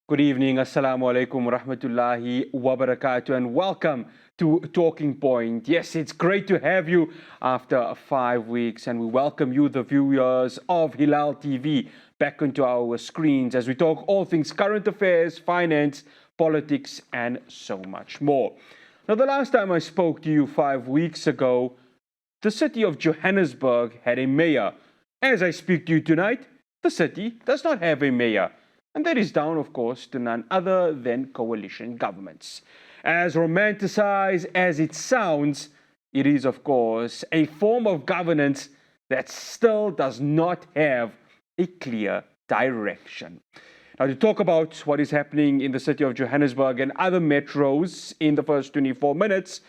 Good evening, Assalamu alaikum wa rahmatullahi wa barakatuh, and welcome to Talking Point. Yes, it's great to have you after 5 weeks, and we welcome you, the viewers of Hilaal TV, back onto our screens as we talk all things current affairs, finance, politics, and so much more. Now, the last time I spoke to you 5 weeks ago, the city of Johannesburg had a mayor. As I speak to you tonight, the city does not have a mayor. And that is down, of course, to none other than coalition governments. As romanticized as it sounds, it is, of course, a form of governance that still does not have a clear direction. Now, to talk about what is happening in the city of Johannesburg and other metros in the first 24 minutes,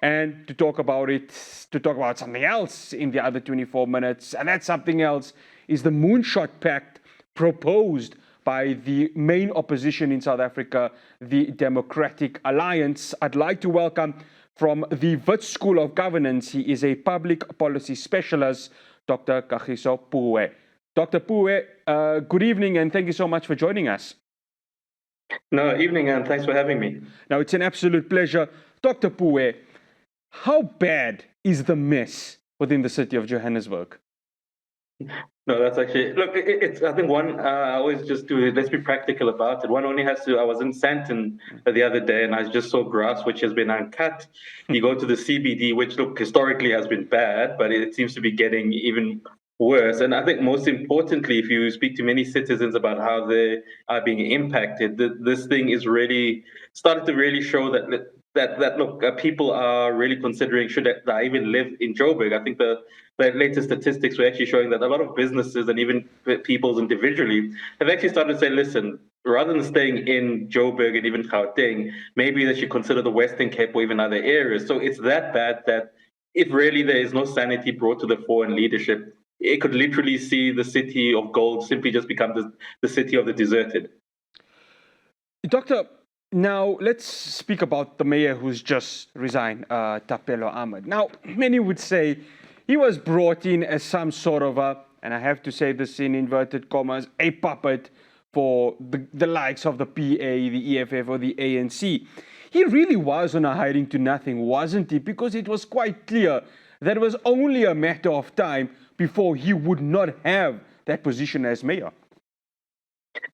and to talk about something else in the other 24 minutes, and that something else is the Moonshot Pact proposed by the main opposition in South Africa, the Democratic Alliance. I'd like to welcome from the Wits School of Governance, he is a public policy specialist, Dr. Kagiso Puwe. Dr. Puwe, good evening and thank you so much for joining us. No, evening, and thanks for having me. Now, it's an absolute pleasure. Dr. Puwe, how bad is the mess within the city of Johannesburg? No, that's actually look. It's I think one. I always just do it. Let's be practical about it. One only has to. I was in Sandton the other day, and I just saw grass which has been uncut. You go to the CBD, which look historically has been bad, but it seems to be getting even worse. And I think most importantly, if you speak to many citizens about how they are being impacted, this thing is really started to really show that look, people are really considering should I even live in Joburg. I think the latest statistics were actually showing that a lot of businesses and even people individually have actually started to say, listen, rather than staying in Joburg and even Gauteng, maybe they should consider the Western Cape or even other areas. So it's that bad that if really there is no sanity brought to the fore in leadership, it could literally see the city of gold simply just become the city of the deserted. Doctor, now let's speak about the mayor who's just resigned, Tapelo Ahmed. Now, many would say he was brought in as some sort of and I have to say this in inverted commas, a puppet for the likes of the PA, the EFF, or the ANC. He really was on a hiding to nothing, wasn't he? Because it was quite clear that it was only a matter of time before he would not have that position as mayor.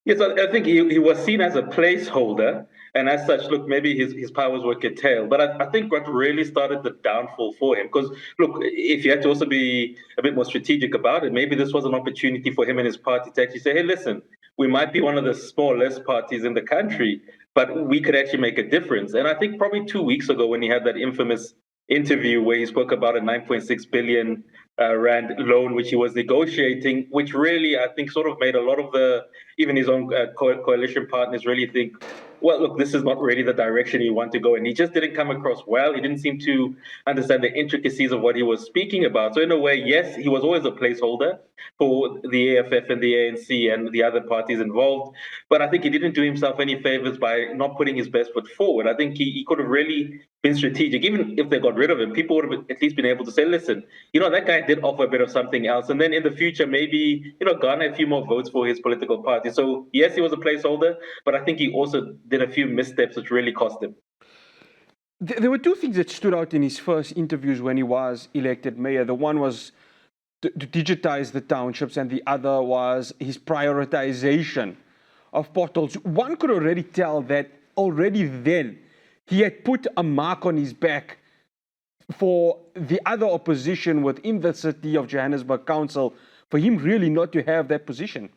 Yes, I think he was seen as a placeholder, and as such, look, maybe his powers were curtailed. But I think what really started the downfall for him, because look, if you had to also be a bit more strategic about it, maybe this was an opportunity for him and his party to actually say, hey, listen, we might be one of the smallest parties in the country, but we could actually make a difference. And I think probably 2 weeks ago when he had that infamous interview where he spoke about a 9.6 billion rand loan which he was negotiating, which really I think sort of made a lot of even his own coalition partners really think, well, look, this is not really the direction you want to go. And he just didn't come across well. He didn't seem to understand the intricacies of what he was speaking about. So in a way, yes, he was always a placeholder for the AFF and the ANC and the other parties involved. But I think he didn't do himself any favors by not putting his best foot forward. I think he could have really been strategic. Even if they got rid of him, people would have at least been able to say, listen, that guy did offer a bit of something else. And then in the future, maybe, garner a few more votes for his political party. So yes, he was a placeholder, but I think he also did a few missteps which really cost him. There were two things that stood out in his first interviews when he was elected mayor. The one was to digitize the townships, and the other was his prioritization of potholes. One could already tell that already then he had put a mark on his back for the other opposition within the city of Johannesburg Council, for him really not to have that position.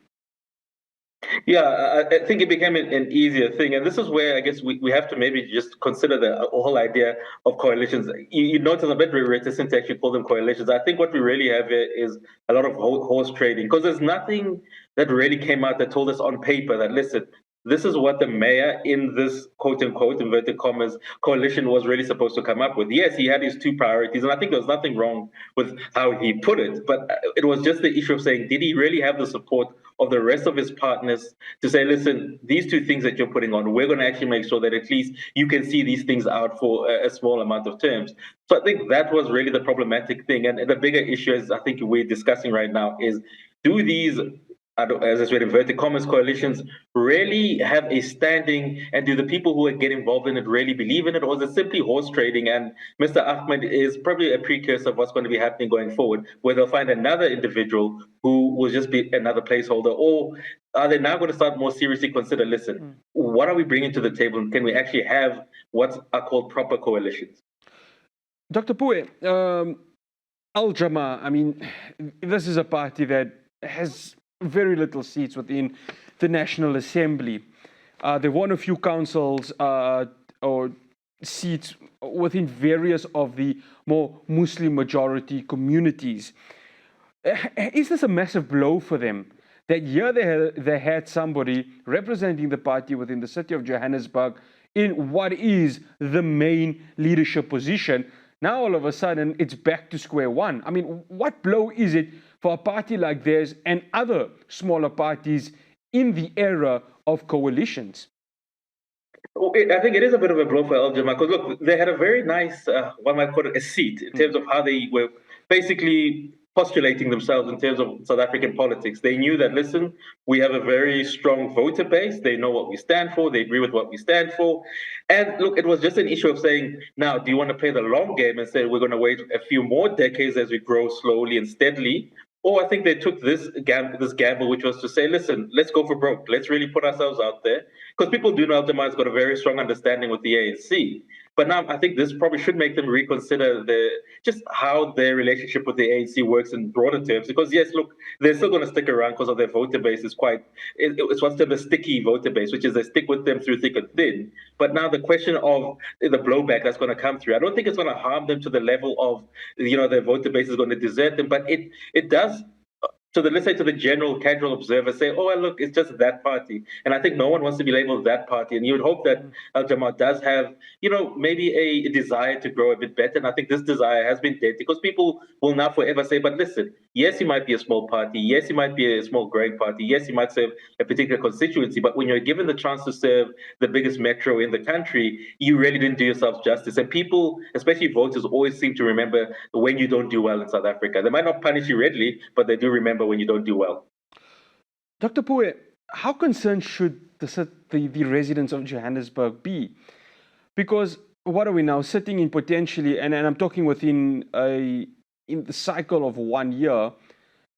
Yeah, I think it became an easier thing. And this is where I guess we have to maybe just consider the whole idea of coalitions. You notice a bit reticent to actually call them coalitions. I think what we really have here is a lot of horse trading, because there's nothing that really came out that told us on paper that, listen, this is what the mayor in this quote unquote inverted commas coalition was really supposed to come up with. Yes, he had his two priorities, and I think there was nothing wrong with how he put it, but it was just the issue of saying, did he really have the support of the rest of his partners to say, listen, these two things that you're putting on, we're going to actually make sure that at least you can see these things out for a small amount of terms. So I think that was really the problematic thing. And the bigger issue, as I think we're discussing right now, is do these as I said, inverted commas, coalitions really have a standing, and do the people who get involved in it really believe in it, or is it simply horse trading? And Mr. Ahmed is probably a precursor of what's going to be happening going forward, where they'll find another individual who will just be another placeholder, or are they now going to start more seriously consider, listen, what are we bringing to the table? Can we actually have what are called proper coalitions? Dr. Pue, Al Jama, I mean, this is a party that has very little seats within the National Assembly. They won a few councils or seats within various of the more Muslim majority communities. Is this a massive blow for them? That here they had somebody representing the party within the city of Johannesburg in what is the main leadership position. Now, all of a sudden, it's back to square one. I mean, what blow is it for a party like theirs and other smaller parties in the era of coalitions? I think it is a bit of a blow for Al Jama because look, they had a very nice, one might call it a seat in terms of how they were basically postulating themselves in terms of South African politics. They knew that, listen, we have a very strong voter base. They know what we stand for. They agree with what we stand for. And look, it was just an issue of saying, now, do you want to play the long game and say we're going to wait a few more decades as we grow slowly and steadily? Or I think they took this gamble, which was to say, listen, let's go for broke. Let's really put ourselves out there. Because people do know Al-Jamaat's got a very strong understanding with the ANC. But now I think this probably should make them reconsider just how their relationship with the ANC works in broader terms. Because yes, look, they're still going to stick around because of their voter base is it's what's termed a sticky voter base, which is they stick with them through thick and thin. But now the question of the blowback that's going to come through, I don't think it's going to harm them to the level of, their voter base is going to desert them, but it does let's say to the general casual observer, say, oh, well, look, it's just that party. And I think no one wants to be labeled that party. And you would hope that Al Jamaat does have, maybe a desire to grow a bit better. And I think this desire has been dead because people will now forever say, but listen, yes, you might be a small party. Yes, you might be a small growing party. Yes, you might serve a particular constituency. But when you're given the chance to serve the biggest metro in the country, you really didn't do yourself justice. And people, especially voters, always seem to remember when you don't do well in South Africa. They might not punish you readily, but they do remember when you don't do well. Dr. Pue, how concerned should the residents of Johannesburg be? Because what are we now sitting in potentially, and I'm talking within in the cycle of 1 year,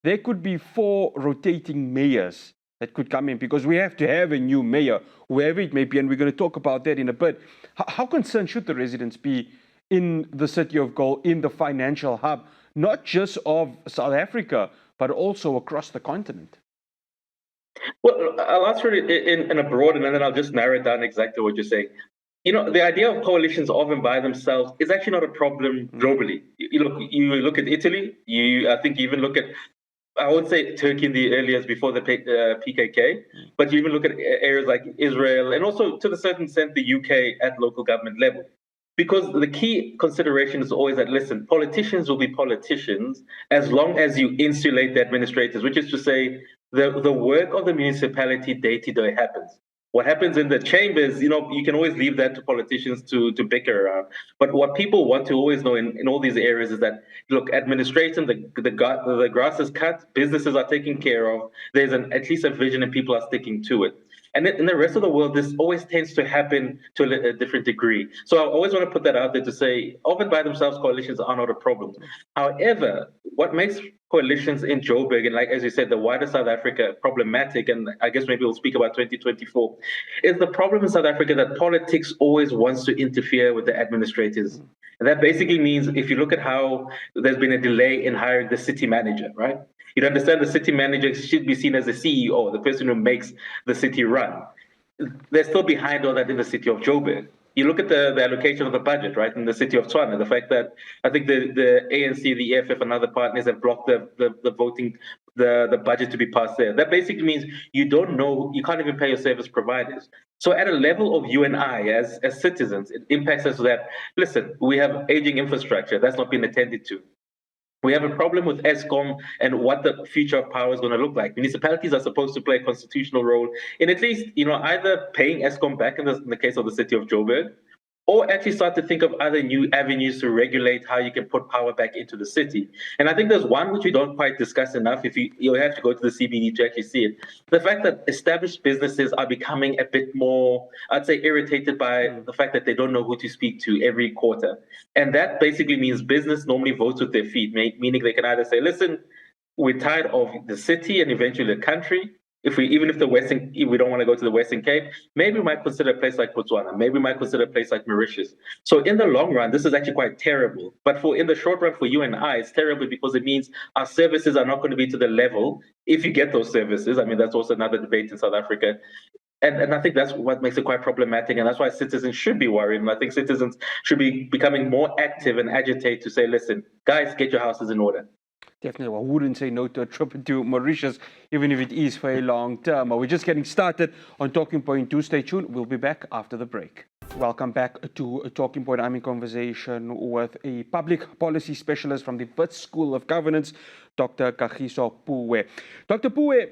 there could be 4 rotating mayors that could come in because we have to have a new mayor, wherever it may be, and we're going to talk about that in a bit. How concerned should the residents be in the city of gold, in the financial hub, not just of South Africa, but also across the continent? Well, I'll answer it in a broad, and then I'll just narrow it down exactly what you're saying. The idea of coalitions of and by themselves is actually not a problem globally. You look at Italy. I think you even look at, I won't say Turkey in the early years before the PKK, but you even look at areas like Israel and also to a certain extent the UK at local government level. Because the key consideration is always that, listen, politicians will be politicians as long as you insulate the administrators, which is to say the work of the municipality day to day happens. What happens in the chambers, you can always leave that to politicians to bicker around. But what people want to always know in all these areas is that, look, administration, the grass is cut, businesses are taken care of, there's at least a vision and people are sticking to it. And in the rest of the world, this always tends to happen to a different degree. So I always want to put that out there to say, of and by themselves, coalitions are not a problem. However, what makes coalitions in Joburg and, like as you said, the wider South Africa problematic, and I guess maybe we'll speak about 2024, is the problem in South Africa that politics always wants to interfere with the administrators. And that basically means if you look at how there's been a delay in hiring the city manager, right? You'd understand the city manager should be seen as the CEO, the person who makes the city run. They're still behind all that in the city of Joburg. You look at the allocation of the budget, right, in the city of Tshwane, the fact that I think the ANC, the EFF, and other partners have blocked the voting, the budget to be passed there. That basically means you don't know, you can't even pay your service providers. So at a level of you and I, as citizens, it impacts us that, listen, we have aging infrastructure that's not been attended to. We have a problem with ESCOM and what the future of power is going to look like. Municipalities are supposed to play a constitutional role in at least, either paying ESCOM back in the case of the city of Joburg, or actually start to think of other new avenues to regulate how you can put power back into the city. And I think there's one which we don't quite discuss enough. If you have to go to the CBD to actually see it, the fact that established businesses are becoming a bit more, I'd say, irritated by the fact that they don't know who to speak to every quarter, and that basically means business normally votes with their feet, meaning they can either say, "Listen, we're tired of the city and eventually the country. If we don't want to go to the Western Cape, maybe we might consider a place like Botswana. Maybe we might consider a place like Mauritius." So in the long run, this is actually quite terrible. But for in the short run, for you and I, it's terrible because it means our services are not going to be to the level if you get those services. I mean, that's also another debate in South Africa. And I think that's what makes it quite problematic. And that's why citizens should be worried. And I think citizens should be becoming more active and agitate to say, listen, guys, get your houses in order. Definitely, I wouldn't say no to a trip to Mauritius, even if it is for a long term. We're just getting started on Talking Point 2. Stay tuned. We'll be back after the break. Welcome back to Talking Point. I'm in conversation with a public policy specialist from the Wits School of Governance, Dr. Kagiso Puwe. Dr. Puwe,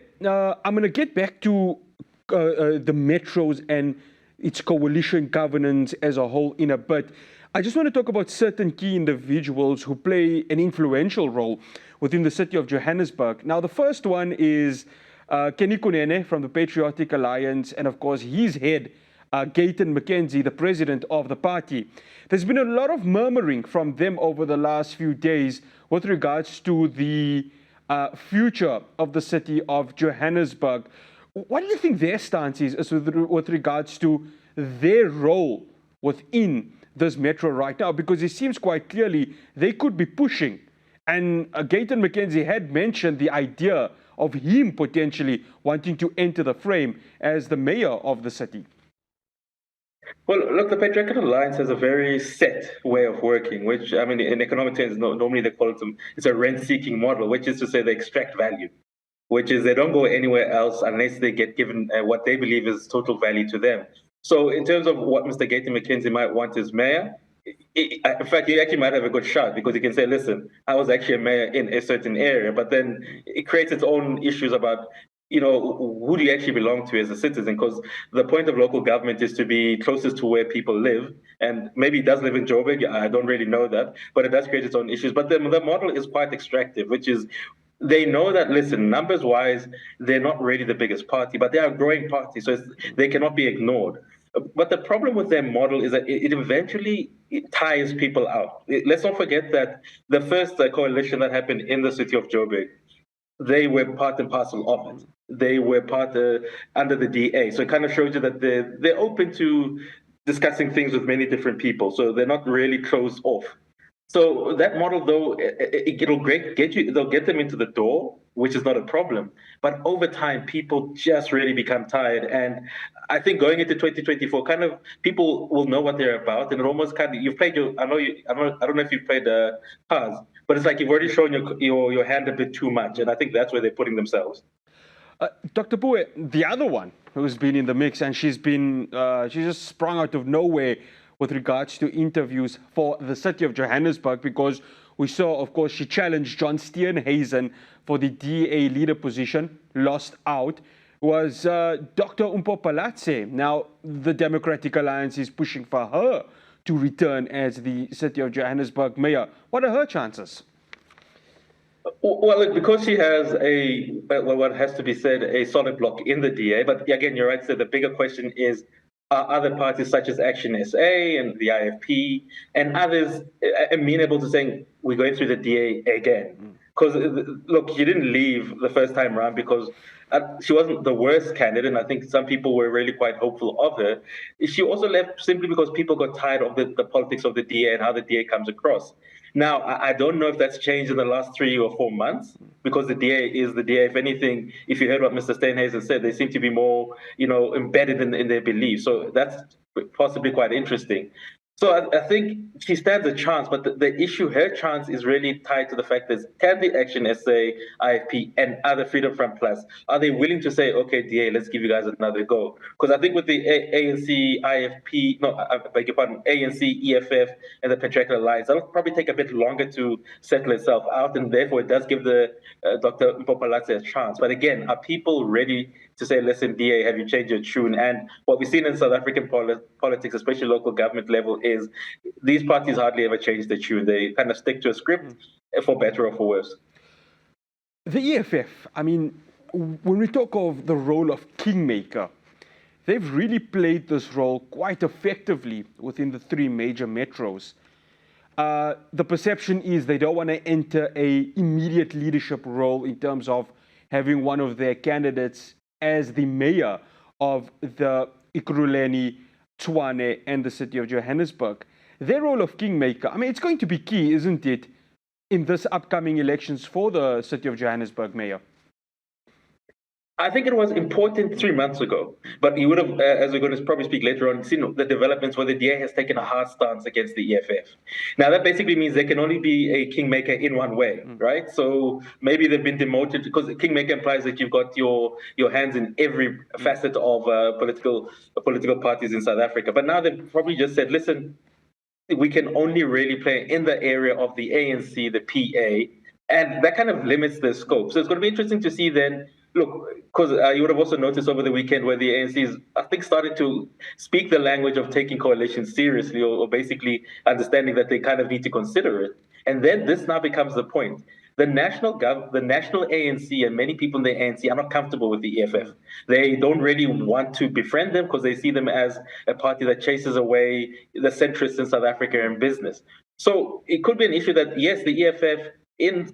I'm going to get back to the metros and its coalition governance as a whole in a bit. I just want to talk about certain key individuals who play an influential role within the city of Johannesburg. Now, the first one is Kenny Kunene from the Patriotic Alliance, and of course, his head, Gayton McKenzie, the president of the party. There's been a lot of murmuring from them over the last few days with regards to the future of the city of Johannesburg. What do you think their stance is with regards to their role within this metro right now? Because it seems quite clearly they could be pushing. And Gayton McKenzie had mentioned the idea of him potentially wanting to enter the frame as the mayor of the city. Well, look, the Patriotic Alliance has a very set way of working, which, I mean, in economic terms, normally they call it's a rent-seeking model, which is to say they extract value, which is they don't go anywhere else unless they get given what they believe is total value to them. So in terms of what Mr. Gayton McKenzie might want as mayor, in fact, he actually might have a good shot because he can say, listen, I was actually a mayor in a certain area, but then it creates its own issues about, who do you actually belong to as a citizen? Because the point of local government is to be closest to where people live. And maybe it does live in Joburg. I don't really know that, but it does create its own issues. But the model is quite extractive, which is they know that, listen, numbers wise, they're not really the biggest party, but they are a growing party, so they cannot be ignored. But the problem with their model is that it eventually tires people out. Let's not forget that the first coalition that happened in the city of Joburg, they were part and parcel of it. They were part under the DA. So it kind of shows you that they're open to discussing things with many different people. So they're not really closed off. So that model, though, they'll get them into the door, which is not a problem. But over time, people just really become tired. And I think going into 2024, kind of people will know what they're about, and it almost kind of you've played your. I don't know if you've played cards, but it's like you've already shown your hand a bit too much, and I think that's where they're putting themselves. Dr. Puwe, the other one who's been in the mix, and she's just sprung out of nowhere with regards to interviews for the city of Johannesburg, because we saw, of course, she challenged John Steenhuisen for the DA leader position, lost out, was Dr. Mpho Phalatse. Now, the Democratic Alliance is pushing for her to return as the city of Johannesburg mayor. What are her chances? Well, because she has what has to be said, a solid block in the DA. But again, you're right. So the bigger question is, are other parties such as Action SA and the IFP and others amenable to saying we're going through the DA again? Because look, she didn't leave the first time around because she wasn't the worst candidate, and I think some people were really quite hopeful of her. She also left simply because people got tired of the politics of the DA and how the DA comes across. Now, I don't know if that's changed in the last 3 or 4 months because the DA is the DA. If anything, if you heard what Mr. Steenhuisen said, they seem to be more, embedded in their beliefs. So that's possibly quite interesting. So I think she stands a chance, but the issue, her chance is really tied to the fact that can the Action SA, IFP, and other Freedom Front Plus, are they willing to say, okay, DA, let's give you guys another go? Because I think with the ANC, IFP, no, I beg your pardon, ANC, EFF, and the Patriotic Alliance, that'll probably take a bit longer to settle itself out, and therefore it does give the Dr. Mpho Phalatse a chance. But again, are people ready to say, listen, DA, have you changed your tune? And what we've seen in South African politics, especially local government level, is these parties hardly ever change the tune. They kind of stick to a script, for better or for worse. The EFF, I mean, when we talk of the role of kingmaker, they've really played this role quite effectively within the three major metros. The perception is they don't want to enter a immediate leadership role in terms of having one of their candidates as the mayor of the Ekurhuleni, Tshwane, and the city of Johannesburg. Their role of kingmaker, I mean, it's going to be key, isn't it, in this upcoming elections for the city of Johannesburg mayor? I think it was important 3 months ago, but you would have, as we're going to probably speak later on, seen the developments where the DA has taken a hard stance against the EFF. Now, that basically means there can only be a kingmaker in one way, right? So maybe they've been demoted because kingmaker implies that you've got your hands in every facet of political parties in South Africa. But now they've probably just said, listen, we can only really play in the area of the ANC, the PA, and that kind of limits the scope. So it's going to be interesting to see then. Look, because you would have also noticed over the weekend where the ANC is, I think, started to speak the language of taking coalitions seriously, or basically understanding that they kind of need to consider it. And then this now becomes the point. The national ANC and many people in the ANC are not comfortable with the EFF. They don't really want to befriend them because they see them as a party that chases away the centrists in South Africa and business. So it could be an issue that, yes, the EFF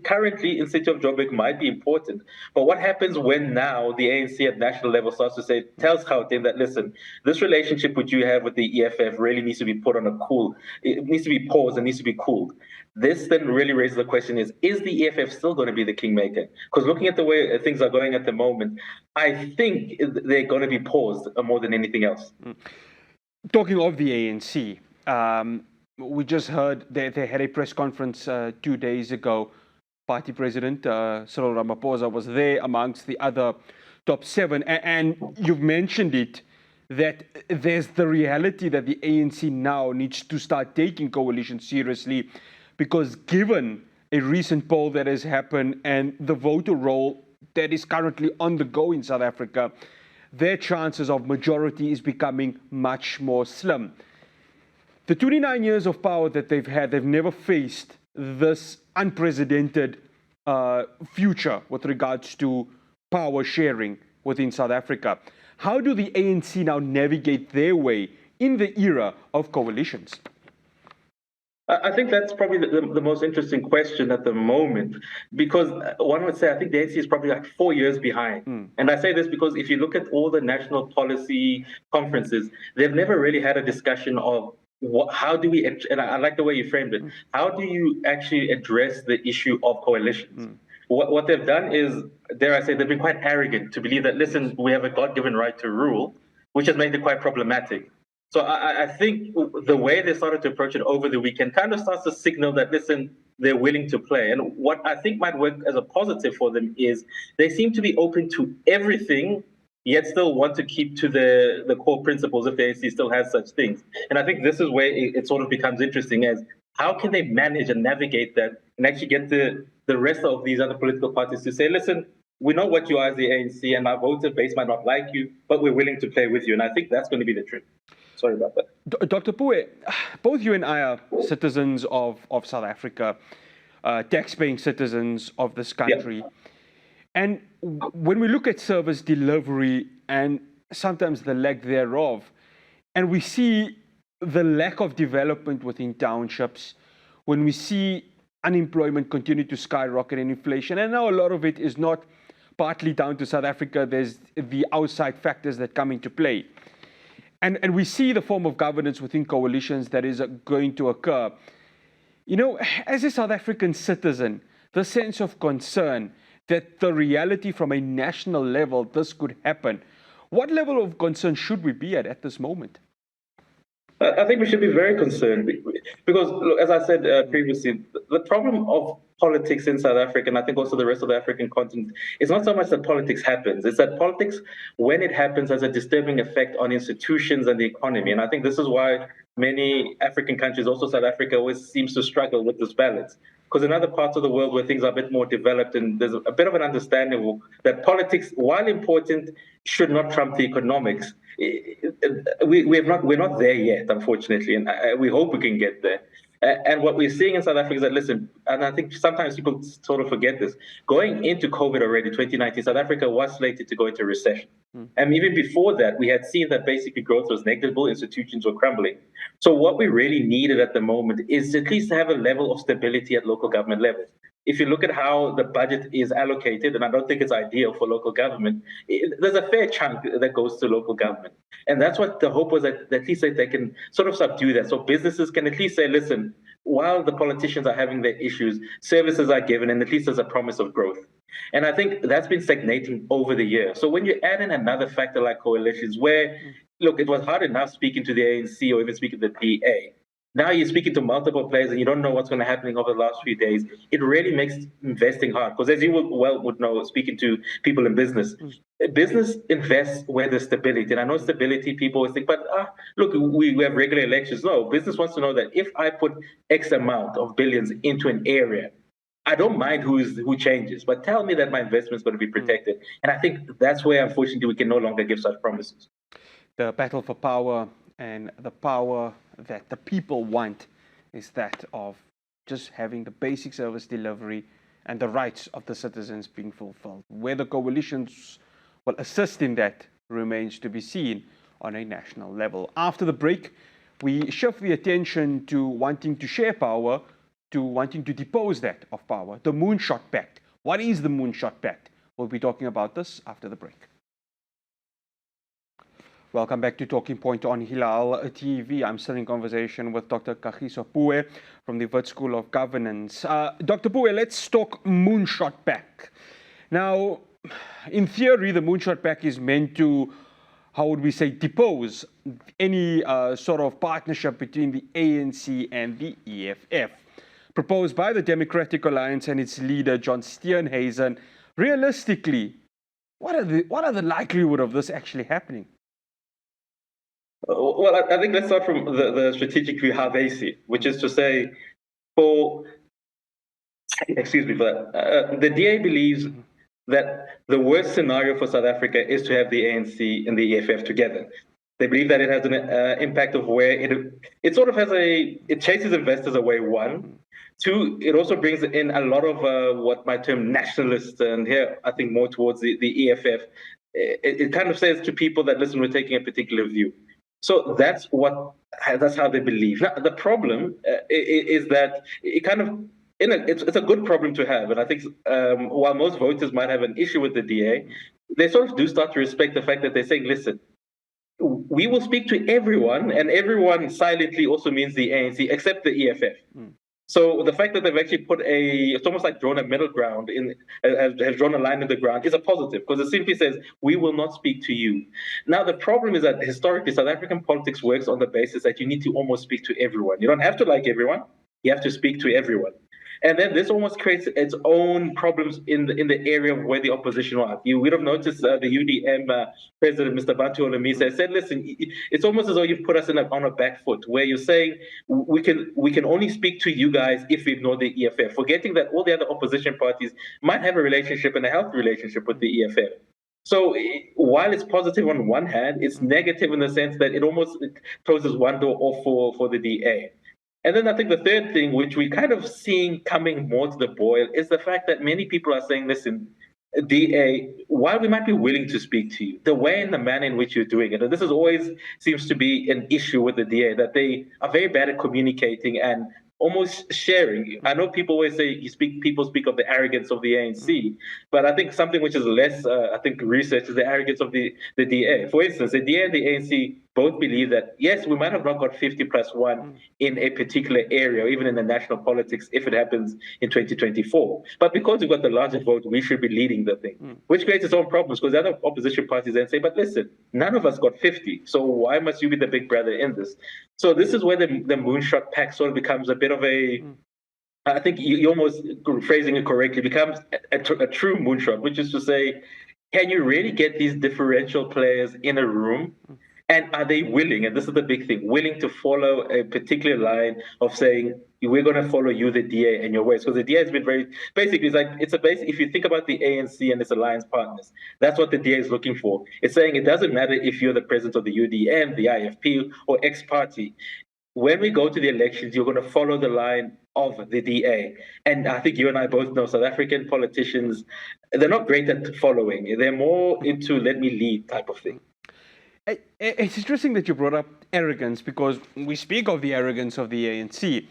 currently in city of Joburg might be important, but what happens when now the ANC at national level starts to say, tells Gauteng that, listen, this relationship which you have with the EFF really needs to be put on it needs to be paused and needs to be cooled. This then really raises the question is the EFF still going to be the kingmaker? Because looking at the way things are going at the moment, I think they're going to be paused more than anything else. Talking of the ANC, we just heard they had a press conference 2 days ago. Party president Cyril Ramaphosa was there amongst the other top seven. And you've mentioned it, that there's the reality that the ANC now needs to start taking coalition seriously, because given a recent poll that has happened and the voter roll that is currently on the go in South Africa, their chances of majority is becoming much more slim. The 29 years of power that they've had, they've never faced this unprecedented future with regards to power sharing within South Africa. How do the ANC now navigate their way in the era of coalitions? I think that's probably the most interesting question at the moment, because one would say I think the ANC is probably like 4 years behind. And I say this because if you look at all the national policy conferences, they've never really had a discussion of how do we, and I like the way you framed it, how do you actually address the issue of coalitions? What they've done is, dare I say, they've been quite arrogant to believe that, listen, we have a God-given right to rule, which has made it quite problematic. So I think the way they started to approach it over the weekend kind of starts to signal that, listen, they're willing to play. And what I think might work as a positive for them is they seem to be open to everything, yet still want to keep to the core principles if the ANC still has such things. And I think this is where it sort of becomes interesting, as how can they manage and navigate that and actually get the rest of these other political parties to say, listen, we know what you are as the ANC, and our voter base might not like you, but we're willing to play with you. And I think that's going to be the trick. Sorry about that. Dr. Pue, both you and I are citizens of South Africa, tax-paying citizens of this country. Yeah. And when we look at service delivery and sometimes the lack thereof, and we see the lack of development within townships, when we see unemployment continue to skyrocket and inflation, and now a lot of it is not partly down to South Africa, there's the outside factors that come into play. And we see the form of governance within coalitions that is going to occur. You know, as a South African citizen, the sense of concern that the reality from a national level, this could happen. What level of concern should we be at this moment? I think we should be very concerned because, look, as I said previously, the problem of politics in South Africa, and I think also the rest of the African continent, is not so much that politics happens. It's that politics, when it happens, has a disturbing effect on institutions and the economy. And I think this is why many African countries, also South Africa, always seems to struggle with this balance. Because in other parts of the world where things are a bit more developed and there's a bit of an understanding that politics, while important, should not trump the economics. We're not there yet, unfortunately, and we hope we can get there. And what we're seeing in South Africa is that, listen, and I think sometimes people sort of forget this, going into COVID already, 2019, South Africa was slated to go into recession. And even before that, we had seen that basically growth was negligible, institutions were crumbling. So what we really needed at the moment is at least to have a level of stability at local government levels. If you look at how the budget is allocated, and I don't think it's ideal for local government, there's a fair chunk that goes to local government. And that's what the hope was, that at least they can sort of subdue that. So businesses can at least say, listen, while the politicians are having their issues, services are given, and at least there's a promise of growth. And I think that's been stagnating over the years. So when you add in another factor like coalitions, where, look, it was hard enough speaking to the ANC or even speaking to the DA. Now you're speaking to multiple players and you don't know what's going to happen over the last few days. It really makes investing hard. Because as you would know, speaking to people in business, business invests where there's stability. And I know stability, people always think, but look, we have regular elections. No, business wants to know that if I put X amount of billions into an area, I don't mind who changes, but tell me that my investment is going to be protected. And I think that's where, unfortunately, we can no longer give such promises. The battle for power and the power that the people want is that of just having the basic service delivery and the rights of the citizens being fulfilled. Where the coalitions will assist in that remains to be seen on a national level. After the break, we shift the attention to wanting to share power, to wanting to depose that of power, the Moonshot Pact. What is the Moonshot Pact? We'll be talking about this after the break. Welcome back to Talking Point on Hilaal TV. I'm still in conversation with Dr. Kagiso Puwe from the Wits School of Governance. Dr. Puwe, let's talk Moonshot Pact. Now, in theory, the Moonshot Pact is meant to, how would we say, depose any sort of partnership between the ANC and the EFF. Proposed by the Democratic Alliance and its leader, John Steenhuisen. Realistically, what are the likelihood of this actually happening? Well, I think let's start from the strategic view, how they see it, which is to say, excuse me for that, the DA believes that the worst scenario for South Africa is to have the ANC and the EFF together. They believe that it has an impact of where it sort of has it chases investors away, one. Two, it also brings in a lot of what my term nationalists, and here I think more towards the EFF. It kind of says to people that, listen, we're taking a particular view. So that's how they believe. Now, the problem is that it kind of, it's a good problem to have. And I think while most voters might have an issue with the DA, they sort of do start to respect the fact that they're saying, listen, we will speak to everyone, and everyone silently also means the ANC, except the EFF. So the fact that they've actually it's almost like drawn a middle ground, has drawn a line in the ground, is a positive, because it simply says, we will not speak to you. Now, the problem is that historically, South African politics works on the basis that you need to almost speak to everyone. You don't have to like everyone, you have to speak to everyone. And then this almost creates its own problems in the area of where the opposition are. You would have noticed the UDM president, Mr. Bantu Olomisa, said, listen, it's almost as though you've put us on a back foot, where you're saying we can only speak to you guys if we ignore the EFF, forgetting that all the other opposition parties might have a relationship and a healthy relationship with the EFF. So while it's positive on one hand, it's negative in the sense that it closes one door off for the DA. And then I think the third thing, which we kind of seeing coming more to the boil, is the fact that many people are saying, listen, DA, while we might be willing to speak to you, the way and the manner in which you're doing it, and this is always seems to be an issue with the DA, that they are very bad at communicating and almost sharing. I know people always say people speak of the arrogance of the ANC, but I think something which is less, research is the arrogance of the DA. For instance, the DA and the ANC both believe that, yes, we might have not got 50+1 in a particular area, or even in the national politics, if it happens in 2024. But because we've got the largest vote, we should be leading the thing, which creates its own problems, because the other opposition parties then say, but listen, none of us got 50, so why must you be the big brother in this? So this is where the Moonshot Pact sort of becomes a bit of a, I think you're almost phrasing it correctly, becomes a true moonshot, which is to say, can you really get these differential players in a room And are they willing, and this is the big thing, willing to follow a particular line of saying, we're going to follow you, the DA, and your ways? Because the DA has been very, basically, it's a base. If you think about the ANC and its alliance partners, that's what the DA is looking for. It's saying it doesn't matter if you're the president of the UDM, the IFP, or X party. When we go to the elections, you're going to follow the line of the DA. And I think you and I both know South African politicians, they're not great at following. They're more into let me lead type of thing. It's interesting that you brought up arrogance, because we speak of the arrogance of the ANC,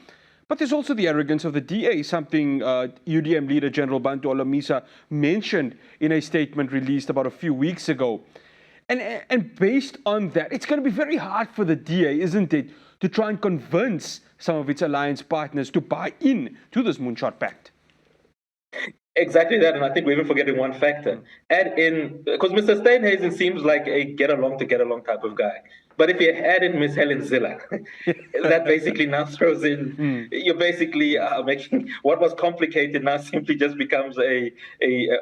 but there's also the arrogance of the DA, something UDM leader General Bantu Alamisa mentioned in a statement released about a few weeks ago. And based on that, it's going to be very hard for the DA, isn't it, to try and convince some of its alliance partners to buy in to this Moonshot Pact. Exactly that, and I think we're even forgetting one factor. Add in, because Mr. Steenhuisen seems like a get along type of guy. But if you add in Miss Helen Ziller, that basically now throws in, you're basically making what was complicated now simply just becomes a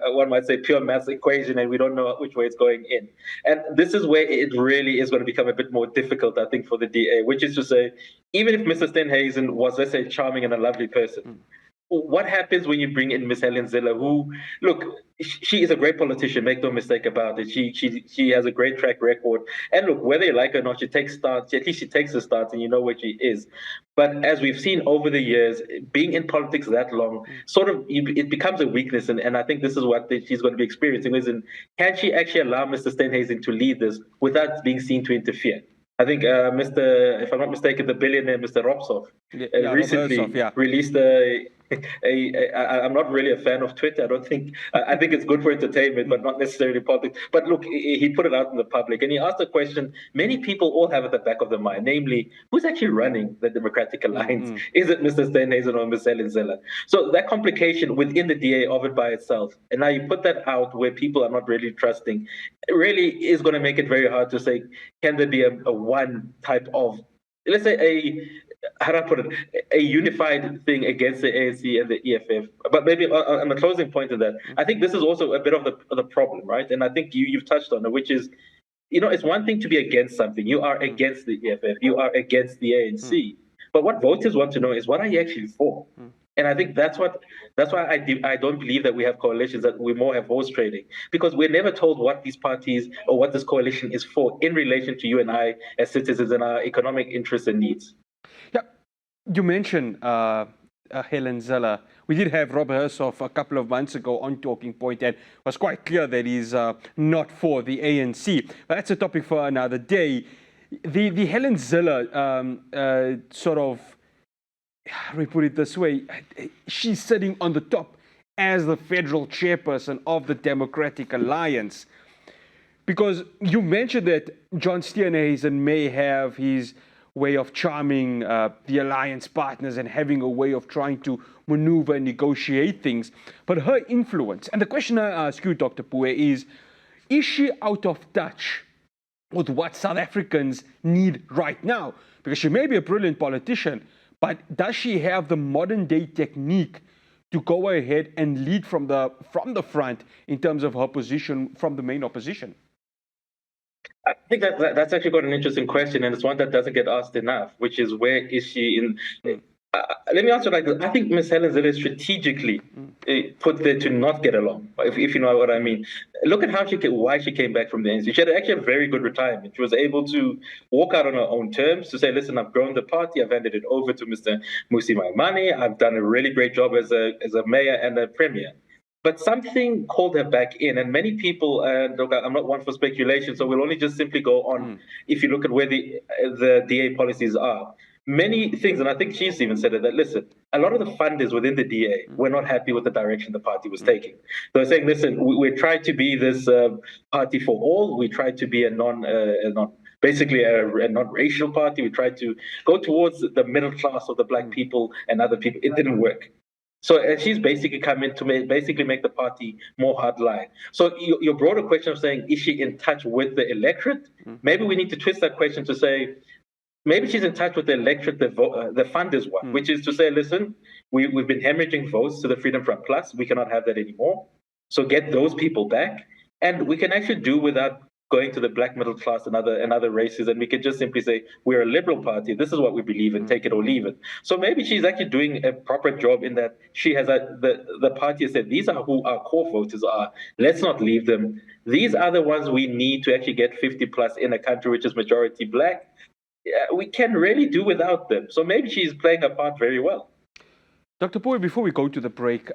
one might say pure maths equation, and we don't know which way it's going in. And this is where it really is going to become a bit more difficult, I think, for the DA, which is to say, even if Mr. Steenhuisen was, let's say, charming and a lovely person, what happens when you bring in Miss Helen Ziller, who, look, she is a great politician, make no mistake about it. She has a great track record. And look, whether you like her or not, she takes starts, at least she takes the starts and you know where she is. But as we've seen over the years, being in politics that long, sort of, it becomes a weakness. And I think this is what she's going to be experiencing. Can she actually allow Mr. Steenhuisen to lead this without being seen to interfere? I think if I'm not mistaken, the billionaire, Mr. Robsov, recently released I'm not really a fan of Twitter. I think it's good for entertainment, but not necessarily politics. But look, he put it out in the public, and he asked a question many people all have at the back of their mind, namely, who's actually running the Democratic Alliance? Is it Mr. Steenhuisen or Ms. Helen Ziller? So that complication within the DA of it by itself, and now you put that out where people are not really trusting, it really is going to make it very hard to say, can there be a one type of, let's say, how do I put it, a unified thing against the ANC and the EFF. But maybe on the closing point of that, I think this is also a bit of the problem, right? And I think you've touched on it, which is, it's one thing to be against something. You are against the EFF, you are against the ANC. But what voters want to know is, what are you actually for? And I think that's why I don't believe that we have coalitions, that we more have horse trading, because we're never told what these parties or what this coalition is for in relation to you and I as citizens and our economic interests and needs. Yeah, you mentioned Helen Ziller. We did have Rob Hersoff a couple of months ago on Talking Point, and was quite clear that he's not for the ANC. But that's a topic for another day. The Helen Ziller sort of, how do we put it this way, she's sitting on the top as the federal chairperson of the Democratic Alliance. Because you mentioned that John Steenhuisen may have his way of charming the alliance partners and having a way of trying to maneuver and negotiate things. But her influence, and the question I ask you, Dr. Pue, is she out of touch with what South Africans need right now? Because she may be a brilliant politician, but does she have the modern day technique to go ahead and lead from the front in terms of her position from the main opposition? I think that's actually got an interesting question, and it's one that doesn't get asked enough, which is, where is she in? Let me answer like this. I think Ms. Helen Ziller is strategically put there to not get along, if you know what I mean. Look at why she came back from the ANC. She had actually a very good retirement. She was able to walk out on her own terms, to say, listen, I've grown the party, I've handed it over to Mr. Musi Maimane, I've done a really great job as a mayor and a premier. But something called her back in, and many people, and I'm not one for speculation, so we'll only just simply go on if you look at where the DA policies are. Many things, and I think she's even said it, that, listen, a lot of the funders within the DA were not happy with the direction the party was taking. So they're saying, listen, we tried to be this party for all, we tried to be a basically a non-racial party, we tried to go towards the middle class of the black people and other people. It didn't work. So she's basically come in to make the party more hardline. So your broader question of saying, is she in touch with the electorate? Maybe we need to twist that question to say, maybe she's in touch with the electorate, the funders one, which is to say, listen, we've been hemorrhaging votes to the Freedom Front Plus. We cannot have that anymore. So get those people back. And we can actually do without going to the black middle class and other races, and we can just simply say we're a liberal party. This is what we believe in. Take it or leave it. So maybe she's actually doing a proper job in that she has the party has said these are who our core voters are. Let's not leave them. These are the ones we need to actually get 50 plus in a country which is majority black. Yeah, we can really do without them. So maybe she's playing her part very well. Dr. Poe, before we go to the break,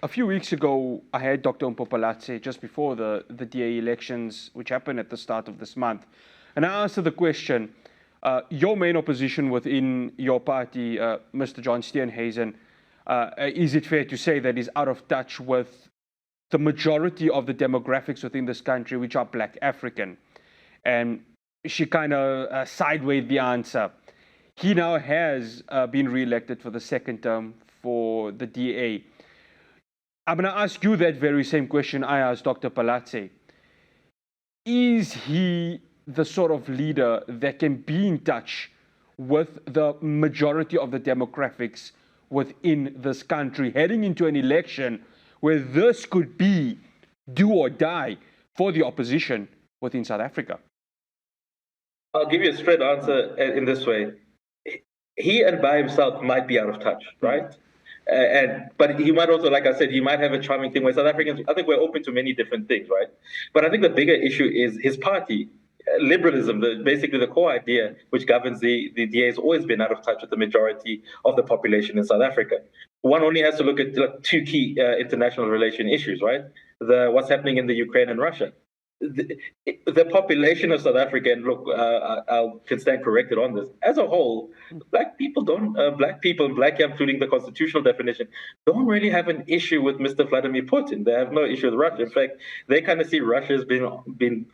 a few weeks ago, I had Dr. Mpopalatse just before the DA elections, which happened at the start of this month. And I asked her the question, your main opposition within your party, Mr. John Steenhuisen, is it fair to say that he's out of touch with the majority of the demographics within this country, which are Black African? And she kind of sidewayed the answer. He now has been re-elected for the second term for the DA. I'm going to ask you that very same question I asked Dr. Palatse. Is he the sort of leader that can be in touch with the majority of the demographics within this country, heading into an election where this could be do or die for the opposition within South Africa? I'll give you a straight answer in this way. He and by himself might be out of touch, right? But he might also, like I said, he might have a charming thing where South Africans, I think we're open to many different things, right? But I think the bigger issue is his party. Liberalism, basically the core idea which governs the DA, has always been out of touch with the majority of the population in South Africa. One only has to look at two key international relation issues, right? What's happening in the Ukraine and Russia. The population of South Africa, and look, I can stand corrected on this, as a whole, black people, including the constitutional definition, don't really have an issue with Mr. Vladimir Putin. They have no issue with Russia. In fact, they kind of see Russia as being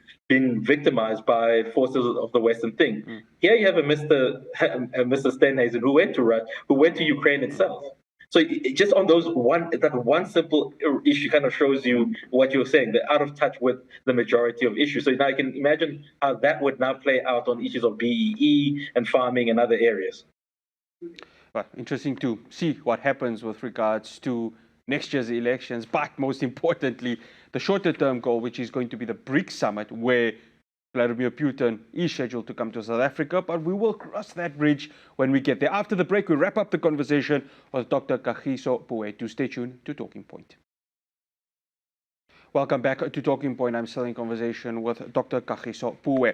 victimized by forces of the Western thing. Here you have a Mr. Steenhuisen who went to Ukraine itself. So just on that one simple issue kind of shows you what you're saying. They're out of touch with the majority of issues. So now you can imagine how that would now play out on issues of BEE and farming and other areas. Well, interesting to see what happens with regards to next year's elections, but most importantly, the shorter term goal, which is going to be the BRICS summit, where Vladimir Putin is scheduled to come to South Africa, but we will cross that bridge when we get there. After the break, we'll wrap up the conversation with Dr. Kagiso Poe. Do stay tuned to Talking Point. Welcome back to Talking Point. I'm still in conversation with Dr. Kagiso Poe.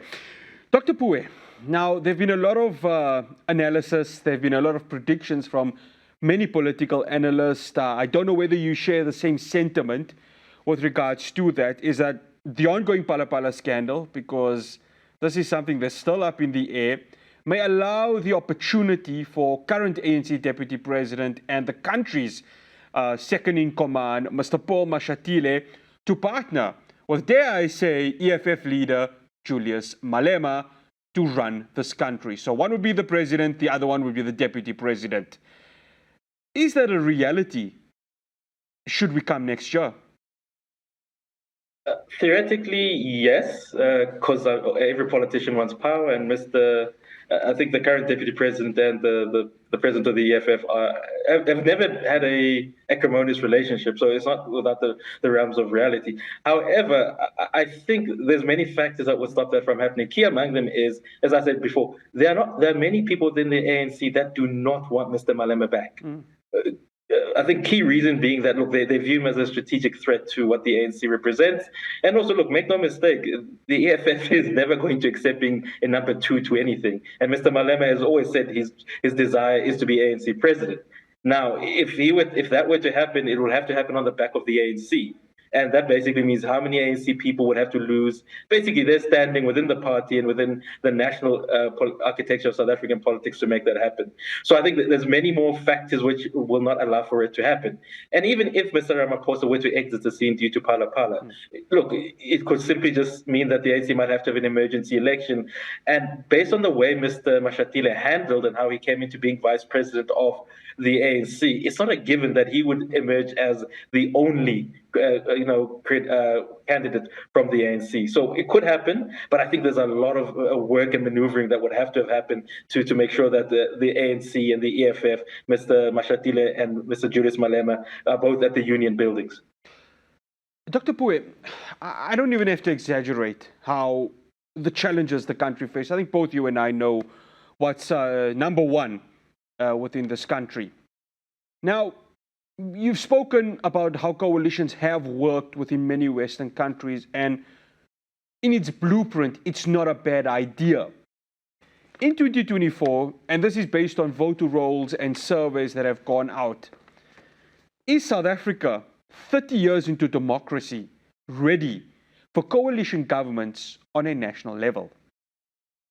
Dr. Poe, now there have been a lot of analysis, there have been a lot of predictions from many political analysts. I don't know whether you share the same sentiment with regards to that, is that the ongoing Phala scandal, because this is something that's still up in the air, may allow the opportunity for current ANC Deputy President and the country's second in command, Mr. Paul Mashatile, to partner with, dare I say, EFF leader Julius Malema to run this country. So one would be the president, the other one would be the deputy president. Is that a reality should we come next year? Theoretically, yes, because every politician wants power, and I think the current deputy president and the president of the EFF have never had a acrimonious relationship, so it's not without the realms of reality. However, I think there's many factors that would stop that from happening. Key among them is, as I said before, there are many people within the ANC that do not want Mr. Malema back. I think key reason being that, look, they view him as a strategic threat to what the ANC represents. And also, look, make no mistake, the EFF is never going to accept being a number two to anything. And Mr. Malema has always said his desire is to be ANC president. Now, if that were to happen, it would have to happen on the back of the ANC. And that basically means how many ANC people would have to lose, basically their standing within the party and within the national architecture of South African politics to make that happen. So I think that there's many more factors which will not allow for it to happen. And even if Mr. Ramaphosa were to exit the scene due to Phala, look, it could simply just mean that the ANC might have to have an emergency election. And based on the way Mr. Mashatile handled and how he came into being vice president of the ANC, it's not a given that he would emerge as the only candidate from the ANC. So it could happen, but I think there's a lot of work and maneuvering that would have to have happened to make sure that the ANC and the EFF, Mr. Mashatile and Mr. Julius Malema, are both at the union buildings. Dr. Pue, I don't even have to exaggerate how the challenges the country faces. I think both you and I know what's number one within this country. Now, you've spoken about how coalitions have worked within many Western countries, and in its blueprint, it's not a bad idea. In 2024, and this is based on voter rolls and surveys that have gone out, is South Africa, 30 years into democracy, ready for coalition governments on a national level?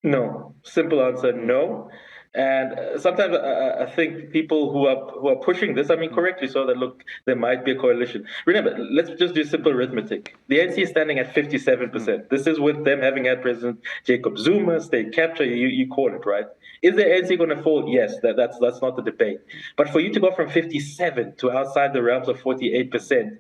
No. Simple answer, no. And sometimes I think people who are pushing this, I mean, correctly so, that look, there might be a coalition. Remember, let's just do simple arithmetic. The ANC is standing at 57%. This is with them having had President Jacob Zuma, state capture, you call it, right? Is the ANC going to fall? Yes, that's not the debate. But for you to go from 57 to outside the realms of 48%,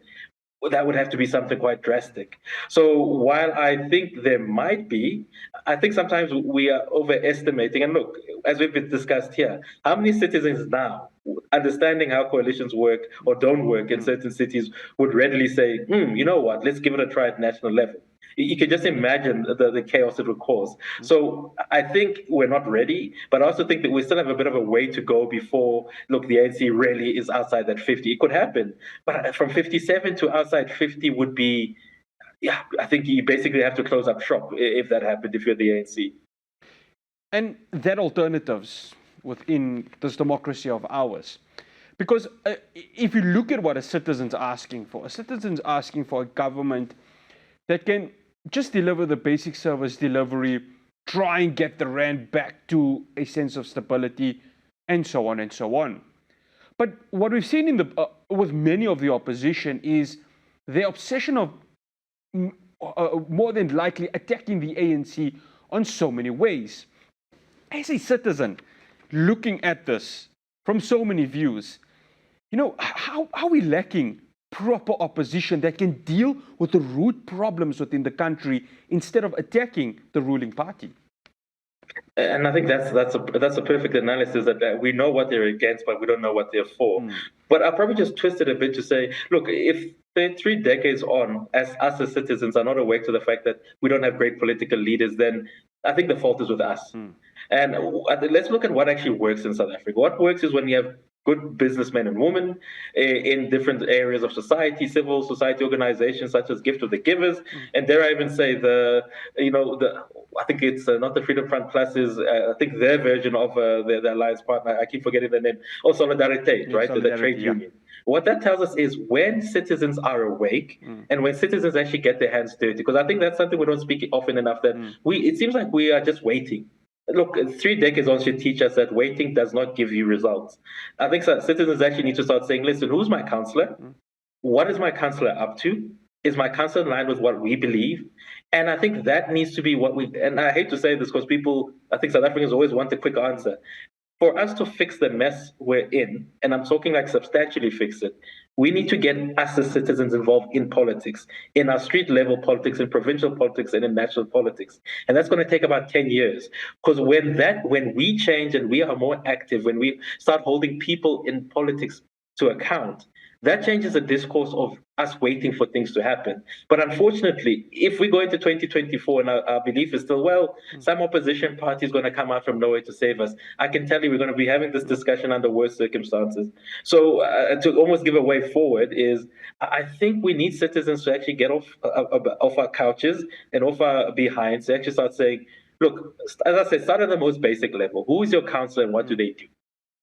well, that would have to be something quite drastic. So while I think there might be, I think sometimes we are overestimating. And look, as we've discussed here, how many citizens now, understanding how coalitions work or don't work in certain cities, would readily say, you know what, let's give it a try at national level? You can just imagine the chaos it would cause. So I think we're not ready, but I also think that we still have a bit of a way to go before, look, the ANC really is outside that 50. It could happen, but from 57 to outside 50 would be, yeah, I think you basically have to close up shop if that happened, if you're the ANC. And that alternatives within this democracy of ours. Because if you look at what a citizen's asking for, a citizen's asking for a government that can just deliver the basic service delivery, try and get the rand back to a sense of stability, and so on and so on. But what we've seen in the with many of the opposition is the obsession of more than likely attacking the ANC on so many ways. As a citizen, looking at this from so many views, how are we lacking proper opposition that can deal with the root problems within the country instead of attacking the ruling party? And I think that's a perfect analysis, that we know what they're against, but we don't know what they're for. But I'll probably just twist it a bit to say, look, if they're 3 decades on, as us as citizens are not awake to the fact that we don't have great political leaders, then I think the fault is with us. And let's look at what actually works in South Africa. What works is when you have good businessmen and women in different areas of society, civil society organizations such as Gift of the Givers, and dare I even say I think it's not the Freedom Front Plus, is I think their version of their alliance partner. I keep forgetting the name. Oh, Solidarity, right? The trade union. What that tells us is when citizens are awake and when citizens actually get their hands dirty, because I think that's something we don't speak often enough, that it seems like we are just waiting. Look, 3 decades on should teach us that waiting does not give you results. I think citizens actually need to start saying, listen, who's my counselor? What is my counselor up to? Is my counselor in line with what we believe? And I think that needs to be what and I hate to say this because I think South Africans always want a quick answer. For us to fix the mess we're in, and I'm talking like substantially fix it, we need to get us as citizens involved in politics, in our street level politics, in provincial politics, and in national politics. And that's going to take about 10 years. Because when we change and we are more active, when we start holding people in politics to account, that changes the discourse of us waiting for things to happen. But unfortunately, if we go into 2024 and our belief is still, well, some opposition party is going to come out from nowhere to save us, I can tell you we're going to be having this discussion under worse circumstances. So to almost give a way forward is, I think we need citizens to actually get off our couches and off our behinds to actually start saying, look, as I said, start at the most basic level. Who is your counselor and what do they do?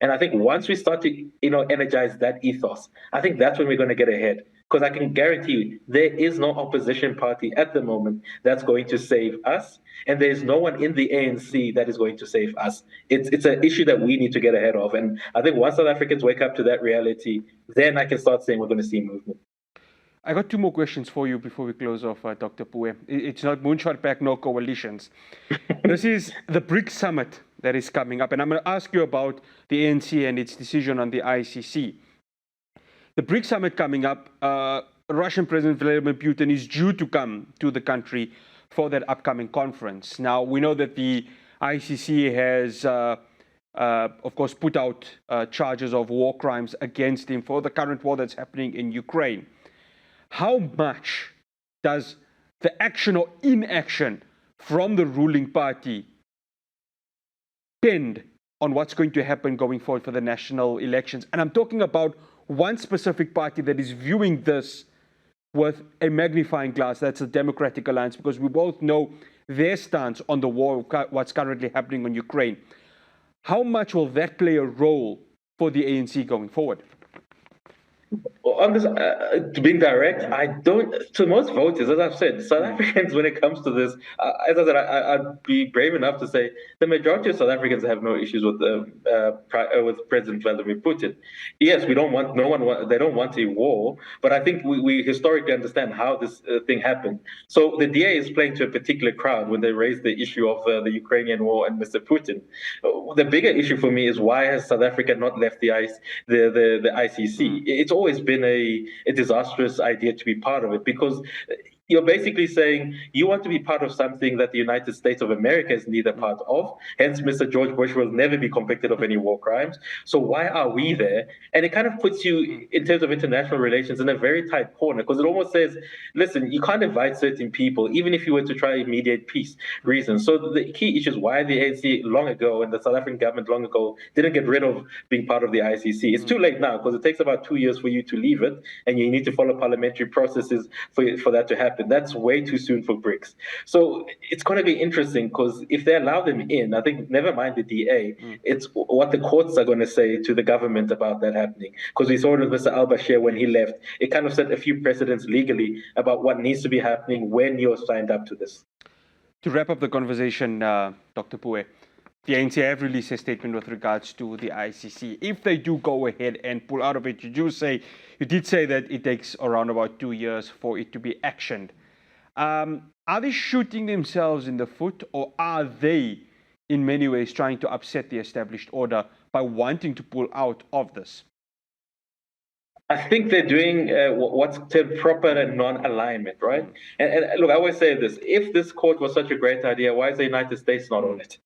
And I think once we start to, energize that ethos, I think that's when we're going to get ahead. Because I can guarantee you, there is no opposition party at the moment that's going to save us, and there is no one in the ANC that is going to save us. It's an issue that we need to get ahead of, and I think once South Africans wake up to that reality, then I can start saying we're going to see movement. I got 2 more questions for you before we close off, Dr. Pue. It's not moonshot pack, no coalitions. This is the BRICS summit that is coming up, and I'm going to ask you about the ANC and its decision on the ICC. The BRICS summit coming up, Russian President Vladimir Putin is due to come to the country for that upcoming conference. Now, we know that the ICC has, of course, put out charges of war crimes against him for the current war that's happening in Ukraine. how much does the action or inaction from the ruling party depend on what's going to happen going forward for the national elections? And I'm talking about one specific party that is viewing this with a magnifying glass. That's the Democratic Alliance, because we both know their stance on the war, what's currently happening on Ukraine. How much will that play a role for the ANC going forward? On this, to being direct, I don't. To most voters, as I've said, South Africans, when it comes to this, as I said, I'd be brave enough to say the majority of South Africans have no issues with President Vladimir Putin. Yes, we don't want they don't want a war, but I think we historically understand how this thing happened. So the DA is playing to a particular crowd when they raise the issue of the Ukrainian war and Mr. Putin. The bigger issue for me is, why has South Africa not left the ICC? It's always been a disastrous idea to be part of it, because you're basically saying you want to be part of something that the United States of America is neither part of. Hence, Mr. George Bush will never be convicted of any war crimes. So why are we there? And it kind of puts you, in terms of international relations, in a very tight corner, because it almost says, listen, you can't invite certain people, even if you were to try to mediate peace reasons. So the key issue is why the ANC long ago, and the South African government long ago, didn't get rid of being part of the ICC. It's too late now, because it takes about 2 years for you to leave it, and you need to follow parliamentary processes for that to happen. That's way too soon for BRICS. So it's going to be interesting, because if they allow them in, I think, never mind the DA, it's what the courts are going to say to the government about that happening. Because we saw it with Mr. al-Bashir when he left. It kind of set a few precedents legally about what needs to be happening when you're signed up to this. To wrap up the conversation, Dr. Pue, the ANC have released a statement with regards to the ICC. If they do go ahead and pull out of it, you did say that it takes around about 2 years for it to be actioned. Are they shooting themselves in the foot, or are they, in many ways, trying to upset the established order by wanting to pull out of this? I think they're doing what's termed proper and non-alignment, right? And look, I always say this: if this court was such a great idea, why is the United States not on it?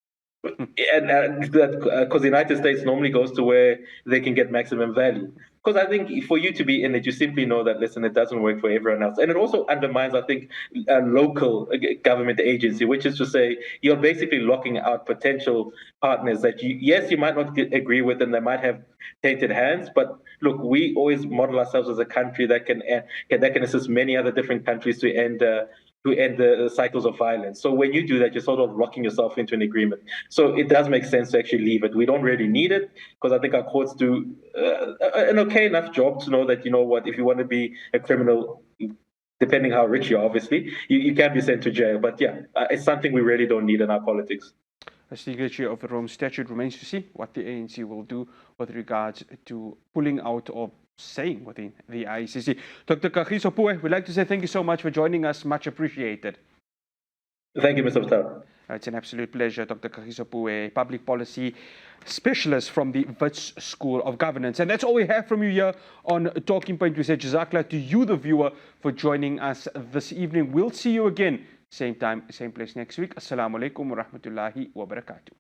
And because the United States normally goes to where they can get maximum value. Because I think for you to be in it, you simply know that, listen, it doesn't work for everyone else. And it also undermines, I think, a local government agency, which is to say, you're basically locking out potential partners that you might not agree with, and they might have tainted hands. But look, we always model ourselves as a country that can assist many other different countries to end the cycles of violence. So when you do that, you're sort of locking yourself into an agreement. So it does make sense to actually leave it. We don't really need it, because I think our courts do an okay enough job to know that, you know what, if you want to be a criminal, depending how rich you are, obviously, you can be sent to jail. But yeah, it's something we really don't need in our politics. As signature of the Rome Statute, remains to see what the ANC will do with regards to pulling out or saying within the ICC. Dr. Kagiso Pue, we'd like to say thank you so much for joining us. Much appreciated. Thank you, Mr. Patel. It's an absolute pleasure. Dr. Kagiso Pue, public policy specialist from the Wits School of Governance. And that's all we have from you here on Talking Point. We say Jazakallah to you, the viewer, for joining us this evening. We'll see you again, same time, same place next week. Assalamu alaikum wa rahmatullahi wa barakatuh.